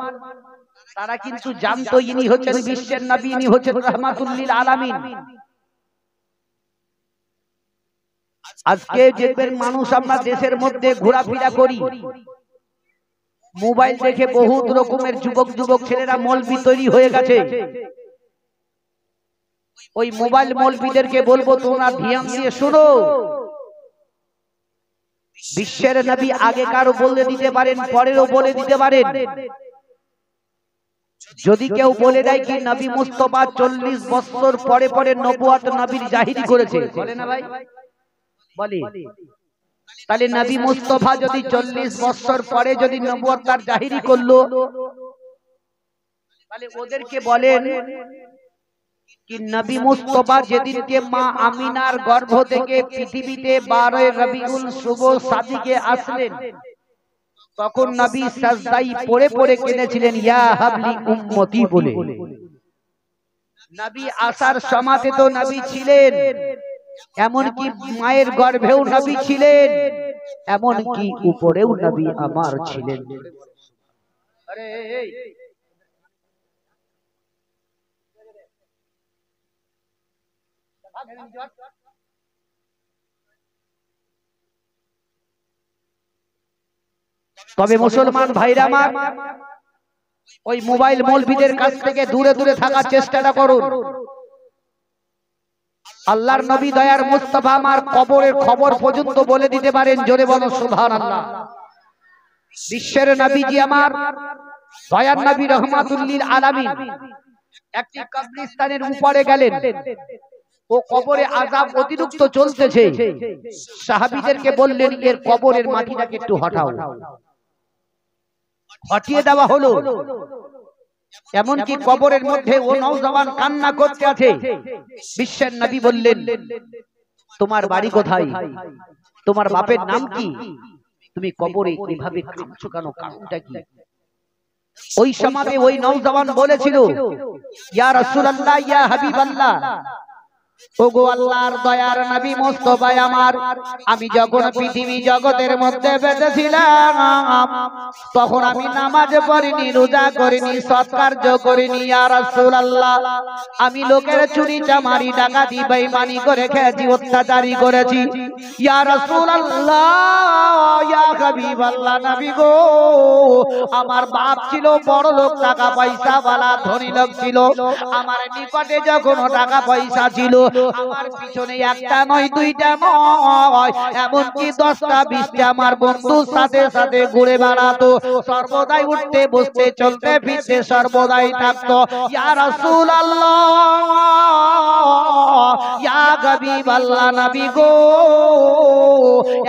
তারা কিন্তু জানতো ইনি হচ্ছেন বিশ্বের নবী, ইনি হচ্ছেন রাহমাতুল লিল আলামিন। আজকে দেখবেন মানুষ, আমরা দেশের মধ্যে ঘোরাফেরা করি, মোবাইল দেখে বহুত রকমের যুবক যুবক ছেলেরা মৌলবি তৈরি হয়ে গেছে। ওই মোবাইল মৌলবিদেরকে বলবো, তোমরা ধ্যান দিয়ে শুনো, বিশ্বের নবী আগেকারও বলে দিতে পারেন, পরেরও বলে দিতে পারেন। যদি কেউ বলে দেয় কি নবী মুস্তাফা 40 বছর পরে পরে নবুয়ত নবীর জাহিরি করেছে, বলে না ভাই? বলে। তাহলে নবী মুস্তাফা যদি 40 বছর পরে যদি নবুয়ত তার জাহিরি করলো, তাহলে ওদেরকে বলেন कि नबी मुस्तफा যেদিনকে মা আমিনার গর্ভ থেকে পৃথিবীতে 12 রবিউল শুভ সাদিকে আসলেন, তখন নবী সাজদায় পড়ে পড়ে কেঁদেছিলেন, ইয়া হাবলি উম্মতি বলে। নবী আসার সময়তে তো নবী ছিলেন, এমন কি মায়ের গর্ভেও নবী ছিলেন, এমন কি উপরেও নবী আমার ছিলেন। আরে তবে মুসলমান ভাইরা আমার, ওই মোবাইল মৌলবীদের কাছ থেকে দূরে দূরে থাকার চেষ্টাটা করুন। আল্লাহর নবী দয়ার মুস্তাফা আমার কবরের খবর পর্যন্ত বলে দিতে পারেন, জোরে বলো সুবহানাল্লাহ। বিশ্বের নবীজি আমার দয়ার নবী রহমাতুল লিল আলামিন একটি কবরস্থানের উপরে গেলেন, ও কবরে আযাব অতিরিক্ত চলতেছে। সাহাবীদেরকে বললেন, এর কবরের মাটিটাকে একটু হটাও। হটিয়ে দেওয়া হলো। এমনকি কবরের মধ্যে ও নওজওয়ান কান্না করতে আছে। বিশ্বের নবী বললেন, তোমার বাড়ি কোথায়, তোমার বাপের নাম কি, তুমি কবরে এভাবে কাঁদছো কেন, কারণটা কি? ওই সময় ওই নওজওয়ান বলেছিল, ইয়া রাসূলুল্লাহ, ইয়া হাবিবাল্লাহ, ওগো আল্লাহর দয়ার নবী মুস্তাফা আমার, আমি যখন পৃথিবী জগতের মধ্যে বেঁচেছিলাম, তখন আমি নামাজ পড়িনি, রোজা করিনি, সৎকার্য করিনি। ইয়া রাসূলুল্লাহ, আমি লোকের চুরি চামারি ডাকাতি বেঈমানি করে খেয়েছি, অত্যাচারী করেছি। ইয়া রাসূলুল্লাহ, ইয়া হাবিবাল্লাহ, নবী গো, আমার বাপ ছিল বড় লোক, টাকা পয়সা वाला ধনী লোক ছিল। আমার নিকটে যখন টাকা পয়সা ছিল, আমার পিছনে একটা নয়, দুইটা নয়, এমনকি 10টা 20টা আমার বন্ধুর সাথে সাথে ঘুরে বেড়াতো। সর্বদাই উঠতে বসতে চলতে ফিরতে সর্বদাই থাকতো। ইয়া রাসূলুল্লাহ, ইয়া হাবিবাল্লাহ, নবী গো,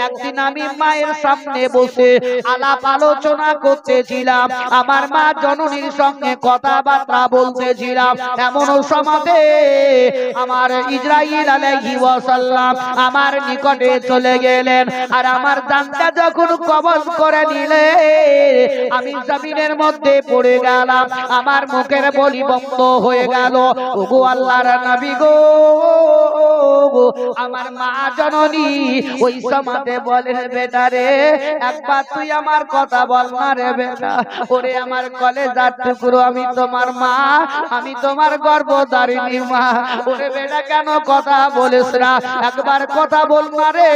একদিন আমি মায়ের সামনে বসে আলাপ আলোচনা করতেছিলাম, আমার মা জননীর সঙ্গে কথাবার্তা বলতেছিলাম। এমন সময়তে আমার ইসরাইল আলাইহিস সালাম আমার নিকটে চলে গেলেন, আর আমার জানটা যখন কবজ করে নিলে, আমি জমিনের মধ্যে পড়ে গেলাম, আমার মুখের বলি বন্ধ হয়ে গেল। ওগো আল্লাহর নবী গো, আমার মা জননী ওই সময়তে বলেন, বেটা রে, একবার তুই আমার কথা বল না রে বেটা। ওরে আমার কলেজার টুকরো, আমি তোমার মা, আমি তোমার গর্ভধারিণী মা। ওরে বেটা, কেন কথা বলিস না, একবার কথা বল না রে।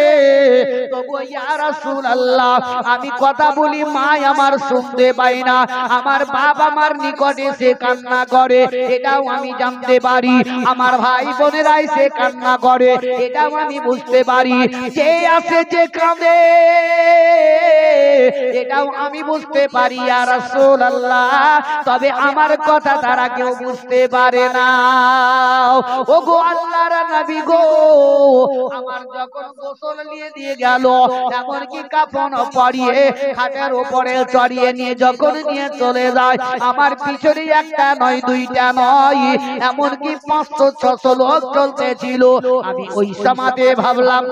তবু ইয়া রাসূলুল্লাহ, আমি কথা বলি, মা আমার শুনতে পাই না, আমার বাবা আমার নিকটে সে কান্না করে, এটাও আমি জানতে পারি, আমার ভাই বোনেরা সে কান্না করে, এটাও আমি বুঝতে পারি, যে আছে যে কাঁদে এটাও আমি বুঝতে পারি ইয়া রাসূলুল্লাহ। তবে আমার কথা তারা কেউ বুঝতে পারে না। ওগো আল্লাহর নবী গো, আমার যখন গোসল নিয়ে দিয়ে গেল, এমনকি কাফন পরিয়ে খাটের উপরে চড়িয়ে নিয়ে যখন নিয়ে চলে যায়, আমার পিছনে একটা নয়, দুইটা নয়, এমনকি 500-600 লোক চলতেছিল। আমি ওই সমাতে ভাবলাম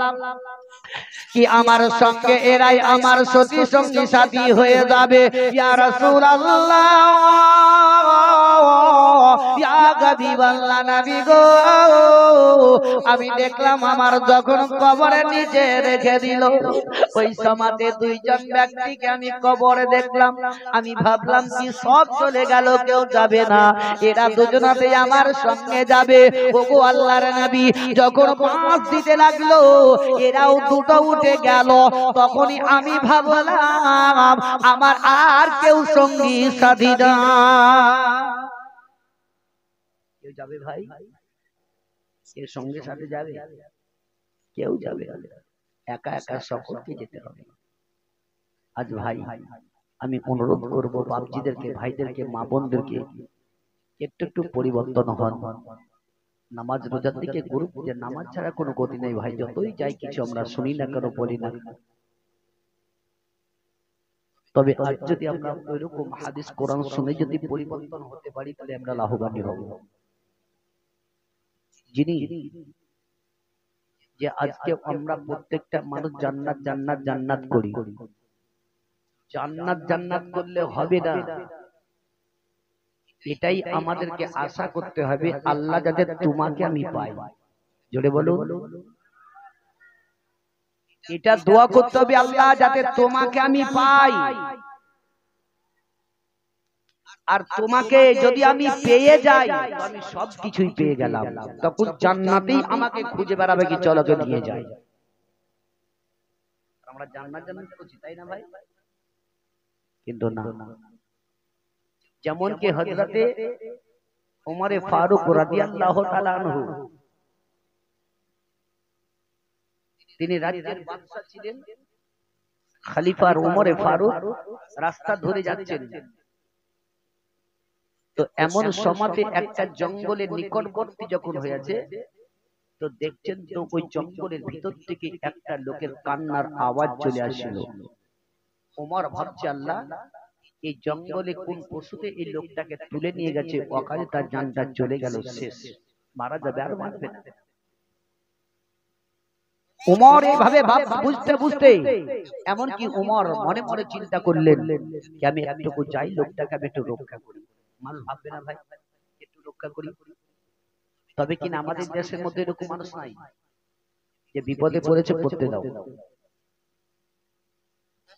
কি আমার সঙ্গে এরাই আমার সতী সঙ্গী সাথী হয়ে যাবে। ইয়া রাসূলুল্লাহ, ইয়া হাবিবাল্লাহ, নবী গো, আমি দেখলাম আমার যখন কবরের নিচে রেখে দিল, ওই সমাতে দুইজন ব্যক্তিকে আমি কবরে দেখলাম। আমি ভাবলাম কি সব চলে গেল, কেউ যাবে না, এরা দুজনাতে আমার সঙ্গে যাবে। ওগো আল্লাহর নবী, যখন পাঁচ দিতে লাগলো এরাও দুটো উঠে গেল, তখনই আমি ভাবলাম আমার আর কেউ সঙ্গী সাথী না। কেউ যাবে ভাই? এর সঙ্গে সাথে যাবে? কেউ যাবে? একা একা সকলকে যেতে হবে। আজ ভাই আমি অনুরোধ করবো বাপজিদেরকে, ভাইদেরকে, মা বোনদেরকে একটু একটু পরিবর্তন হন। নামাজ রোজার দিকে গুরুত্ব, যে নামাজ ছাড়া কোনো গতি নেই ভাই। যতই যাই কিছু আমরা শুনি না কেন, বলি না, তবে আজ যদি আমরা ওইরকম হাদিস কোরআন শুনে যদি পরিবর্তন হতে পারি, তাহলে আমরা লাভবান হব। যিনি যে আজকে আমরা প্রত্যেকটা মানুষ জান্নাত জান্নাত জান্নাত করি, জান্নাত জান্নাত করলে হবে না, এটাই আমাদেরকে আশা করতে হবে আল্লাহ যাতে তোমাকে আমি পাই। জোরে বলুন, এটা দোয়া করতে হবে আল্লাহ যাতে তোমাকে আমি পাই। আর তোমাকে যদি আমি পেয়ে যাই, আমি সব কিছুই পেয়ে গেলাম, তখন জান্নাতেই আমাকে খুঁজে বেড়াবে কি চলো কে নিয়ে যাই। আমরা জান্নাত জান্নাত করছি, তাই না ভাই? কিন্তু না, যেমন কি হযরতে ওমরে ফারুক রাদিয়াল্লাহু তাআলা আনহু, তিনি রাজ্যের বাদশা ছিলেন, খলিফার ওমরে ফারুক রাস্তা ধরে যাচ্ছেন, তো এমন সময়তে একটা জঙ্গলের নিকটবর্তী যখন হয়েছে, তো দেখছেন তো ওই জঙ্গলের ভিতর থেকে একটা লোকের কান্নার আওয়াজ চলে আসছিল। ওমর ভাবছে আল্লাহ, এই জঙ্গলে কোন পশুতে এই লোকটাকে তুলে নিয়ে গেছে, অকালে তার জানটা চলে গেল, শেষ, মারা যাবে, আর বাঁচবে না। ওমর এইভাবে বুঝতে বুঝতে এমনকি ওমর মনে মনে চিন্তা করলেন যে আমি একটুকু যাই, লোকটাকে আমি একটু রক্ষা করি। মানুষ ভাববে না ভাই, একটু রক্ষা করি? তবে কিনা আমাদের দেশের মধ্যে এরকম মানুষ নাই যে বিপদে পড়েছে পড়তে দাও।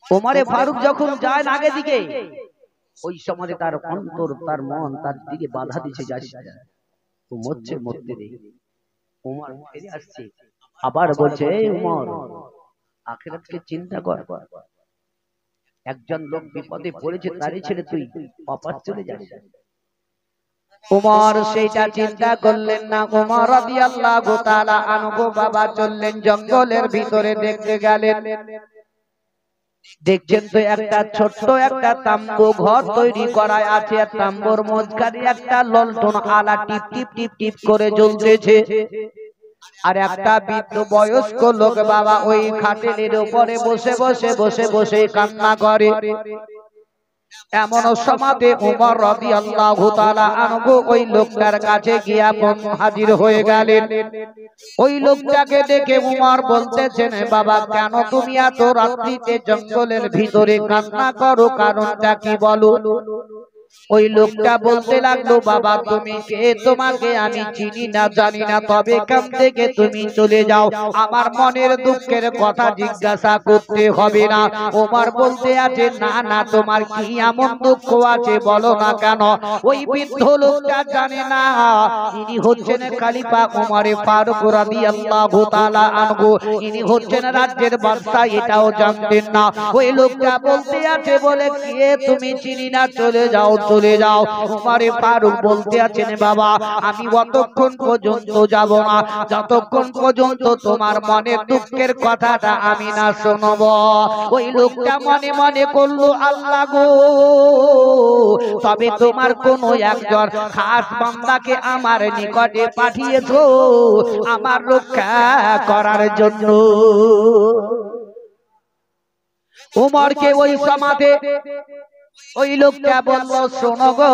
ওমরে ফারুক যখন যায় আগে দিকে, ওই সময় তার অন্তর, তার মন তার দিকে বাধা দিচ্ছে, যাস তো মরছে, মরতে দে। ওমর ফিরে আসছে, আবার বলছে এই ওমর, আখিরাতকে চিন্তা কর, একজন লোক বিপদে পড়েছে, তারই ছেড়ে তুই পাপাস চলে যাস। ওমর সেইটা চিন্তা করলেন না। ওমর রাদিয়াল্লাহু তাআলা আনহু বাবা চললেন জঙ্গলের ভিতরে, দেখতে গেলেন, দেখছেন তো একটা ছোট্ট একটা তাম্বু ঘর তৈরি করা আছে, তাম্বুর মধ্যখানে একটা ললটন আলা টিপ টিপ টিপ টিপ করে জ্বলতেছে, আর একটা বৃদ্ধ বয়স্ক লোক বাবা ওই খাটেলের উপরে বসে বসে বসে বসে কান্না করে। এমন সময়তে ওমর রাদিয়াল্লাহু তাআলা আনহু ওই লোকটার কাছে গিয়া হাজির হয়ে গেলেন। ওই লোকটাকে দেখে ওমর বলতেছেন, বাবা কেন তুমি এত রাত্রিতে জঙ্গলের ভিতরে কান্না করো, কারণটা কি বলো? ওই লোকটা বলতে লাগলো, বাবা তুমি কে? তোমাকে আমি চিনি না, জানি না, তবে এখান থেকে তুমি চলে যাও, আমার মনের দুঃখের কথা জিজ্ঞাসা করতে হবে না। ওমর বলতে আছে, না না, তোমার কি এমন দুঃখ আছে বলো না কেন? ওই বৃদ্ধ লোকটা জানে না ইনি হচ্ছেন খলিফা ওমরে ফারুক রাদিয়াল্লাহু তাআলা আনহু, ইনি হচ্ছেন রাজ্যের বাদশা, এটাও জানতেন না। ওই লোকটা বলতে আছে, বলে কে তুমি চিনি না, চলে যাও চলে যাও। ওমরে ফারুক বলতে আছেন, বাবা আমি অতক্ষণ পর্যন্ত যাব না যতক্ষণ পর্যন্ত তোমার মনের দুঃখের কথাটা আমি না শুনব। ওই লোকটা মনে মনে করলো, আল্লাহ গো, তবে তোমার কোন একজন খাস বান্দাকে আমার নিকটে পাঠিয়েছো আমার রক্ষা করার জন্য। উমরকে ওই সমাজে ওই লোকটা বলল, শোনো গো,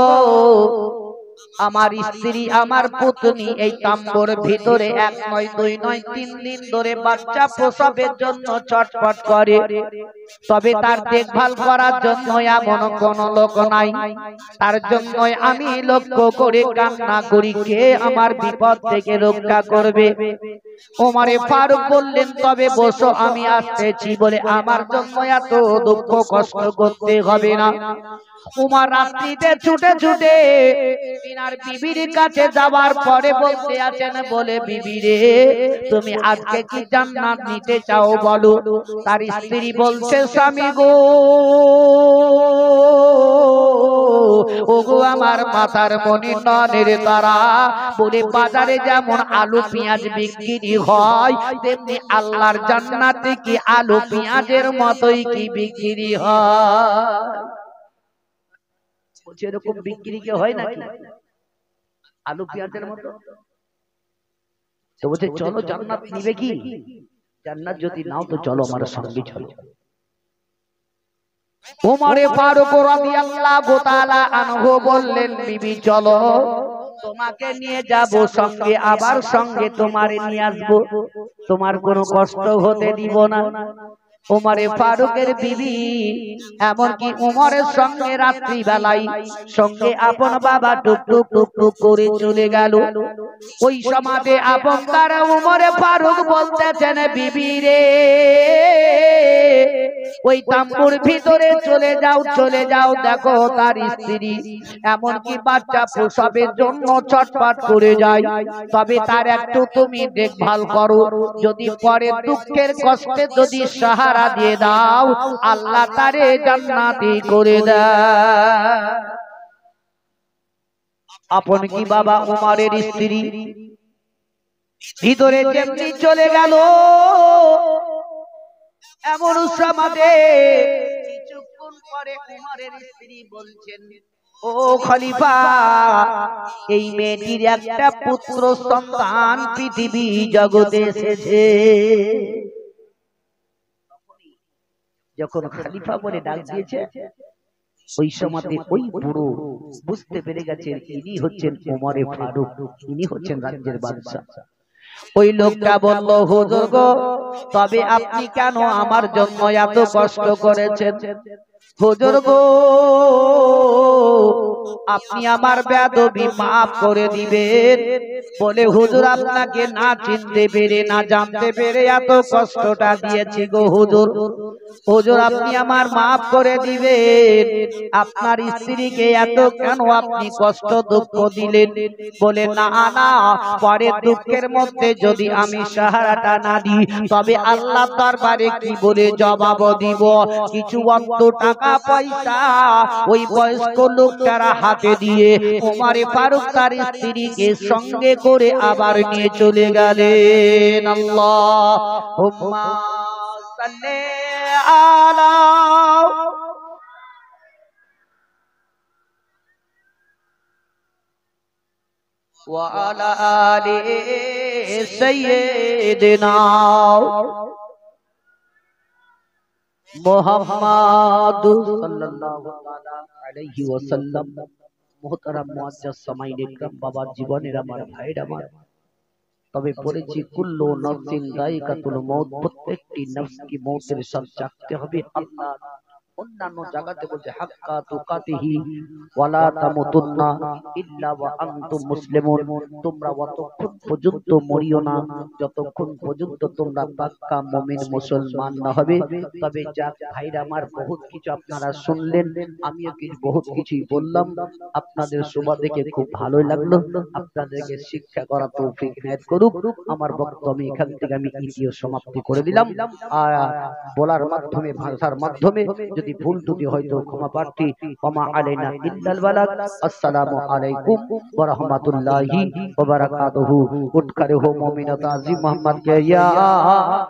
আমার স্ত্রী আমার পুতনি এই তাম্বুর ভিতরে 1 নয় 2 নয় 3 দিন ধরে বাচ্চা প্রসবের জন্য ছটফট করে, তবে তার দেখভাল করার জন্য এমন কোন লোক নাই। তার জন্য আমি লক্ষ্য করে কান্না করি, কে আমার বিপদ থেকে রক্ষা করবে। ওমরে ফারুক বললেন, তবে বসো, আমি আসতেছি বলে আমার জন্য এত দুঃখ কষ্ট করতে হবে না। উমর রাত্রিতে ছুটে ছুটে তিনার বিবির কাছে যাওয়ার পরে বলতে আছেন, বলে বিবি রে, তুমি আজকে কি জান্নাত নিতে চাও বলো। তার স্ত্রী বলছে, স্বামী গো, ওগো আমার মাথার মনি ননের তারা, বলে বাজারে যেমন আলু পেঁয়াজ বিক্রি হয়, তেমনি আল্লাহর জান্নাতে কি আলু পেঁয়াজের মতোই কি বিক্রি হয়। এরকম বিক্রি কি হয় নাকি আলু পেঁয়াজের মতো? তো বলছে, চলো জান্নাত নিবে কি? জান্নাত যদি নাও তো চলো আমার সঙ্গে চলো। ওমরে ফারুক রাদিয়াল্লাহু তাআলা আনহু বললেন, বিবি চলো, তোমাকে নিয়ে যাব সঙ্গে, আবার সঙ্গে তোমারে নিয়ে আসবো, তোমার কোনো কষ্ট হতে দিব না। ওমরে ফারুকের বিবি এমনকি উমরের সঙ্গে রাত্রি বেলায় সঙ্গে আপন বাবা টুক টুক টুক টুক করে চলে গেল। ওই সমাজে আপন তারা উমরে ফারুক বলতেছেন, বিবি রে, ওই তাম্বুর ভিতরে চলে যাও, চলে যাও, দেখো তার স্ত্রী এমনকি বাচ্চা প্রসবের জন্য ছটফট করে যায়, তবে তার একটু তুমি দেখভাল করো, যদি পরে দুঃখের কষ্টে যদি সাহারা দিয়ে দাও, আল্লাহ তারে জান্নাতি করে দেয়। আপন কি বাবা উমরের স্ত্রী ভিতরে যেমনি চলে গেল, এমন সমাজে কিছুক্ষণ পরে উমরের স্ত্রী বলছেন, ও খলিফা, এই মেয়েটির একটা পুত্র সন্তান পৃথিবী জগতে এসেছে। যখন খলিফা বলে ডাক দিয়েছে, ওই সমাজে ওই বুড়ো বুঝতে পেরে গেছেন ইনি হচ্ছেন ওমরে ফারুক, ইনি হচ্ছেন রাজ্যের বাদশা। ওই লোকটা বলল, হুজুর গো, তবে আপনি কেন আমার জন্য এত কষ্ট করেছেন? হুজুর গো, আপনি আমার বেয়াদবি মাফ করে দিবেন। বলে, হুজুর আপনাকে না চিনতে পেরে না জানতে পেরে এত কষ্টটা দিয়েছি গো হুজুর। হুজুর আপনি আমার মাফ করে দিবেন। আপনার স্ত্রীকে এত কেন আপনি কষ্ট দুঃখ দিলেন? বলে, না না, পরের দুঃখের মধ্যে যদি আমি সাহারাটা না দিই, তবে আল্লাহ দরবারে কি বলে জবাব দিব? কিছু অর্থ টাকা পয়সা ওই বয়স্ক লোকটারা হাতে দিয়ে ওমরে ফারুক তার স্ত্রীকে সঙ্গে করে আবার নিয়ে চলে গেলেন। আল্লাহুম্মা সাল্লি আলা ওয়া আলা আলি সাইয়্যিদিনা মুহাম্মাদ সাল্লাল্লাহু আলাইহি ওয়াসাল্লাম। মুহতারাম মুআজ্জাজ সামাঈন ইকরাম, বাবার জীবনের আমার ভাইরা আমার, তবে পড়েছি কুল্লু নাফসিন যায়িকাতুল মউত, প্রত্যেকটি নফস কি মউতের স্বাদ চাখতে হবে। আল্লাহ অন্যান্য জায়গাতে বলছে হাক্কা তুকাতিহি ওয়ালা তামুতুন্না ইল্লা ওয়া আনতুম মুসলিমুন, তোমরা অতক্ষণ পর্যন্ত মরিও না যতক্ষণ পর্যন্ত তোমরা পাক্কা মুমিন মুসলমান না হবে। তবে যাক ভাইরা আমার, বহুত কিছু আপনারা শুনলেন, আমিও কিছু বহুত কিছুই বললাম, আপনাদের শোভা দেখে খুব ভালোই লাগলো। আপনাদেরকে শিক্ষা করা তৌফিক ইনায়েত করুক। আমার বক্তব্য আমি এখান থেকে আমি ইতিও সমাপ্তি করে দিলাম। আর বলার মাধ্যমে, ভাষার মাধ্যমে যদি ভুল ত্রুটি হয়তো ক্ষমা প্রার্থী। ওমা আলাইনা ইল্লাল বালাগ। আসসালামু আলাইকুম ওয়া রাহমাতুল্লাহি ওয়া বারাকাতুহু। উঠ করে হো মুমিনাত আজি মোহাম্মদ কে ইয়া